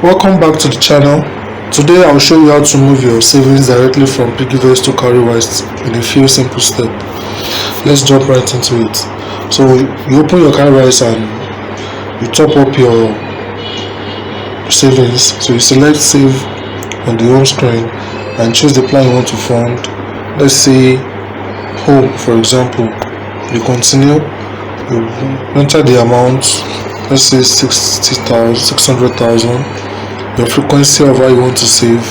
Welcome back to the channel. Today I'll show you how to move your savings directly from PiggyVest to Cowrywise in a few simple steps. Let's jump right into it. So you open your Cowrywise and you top up your savings. So you select save on the home screen and choose the plan you want to fund. Let's say home, for example. You continue, you enter the amount, let's say 60,000, 600,000. Your frequency of how you want to save,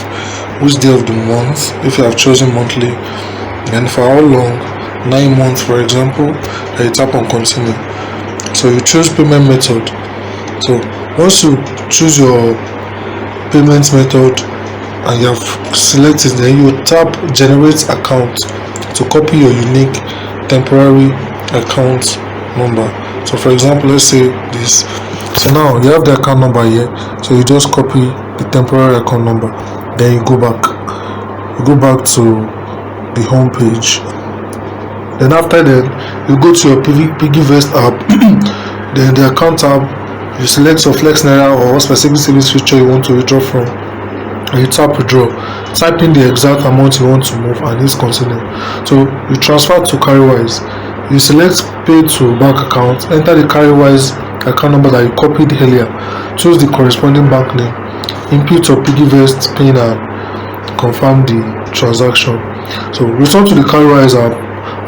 which day of the month, if you have chosen monthly, and for how long, 9 months for example, and you tap on continue. So you choose payment method. So once you choose your payment method and you have selected, then you tap generate account to copy your unique temporary account number. So for example, let's say this. So now you have the account number here, so you just copy the temporary account number, then you go back to the home page. Then after that, you go to your PiggyVest app. Then the account tab, you select your Flex Naira or specific savings feature you want to withdraw from, and you tap withdraw. Type in the exact amount you want to move and it's continue. So you transfer to Cowrywise. You select pay to bank account, enter the Cowrywise account number that you copied earlier, choose the corresponding bank name, input your PiggyVest PIN and confirm the transaction. So return to the Cowrywise app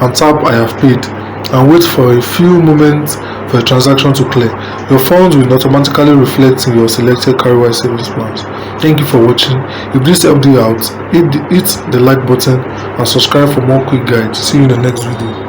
and tap I have paid and wait for a few moments for the transaction to clear. Your funds will automatically reflect in your selected Cowrywise savings plans. Thank you for watching. If this helped you out, hit the like button and subscribe for more quick guides. See you in the next video.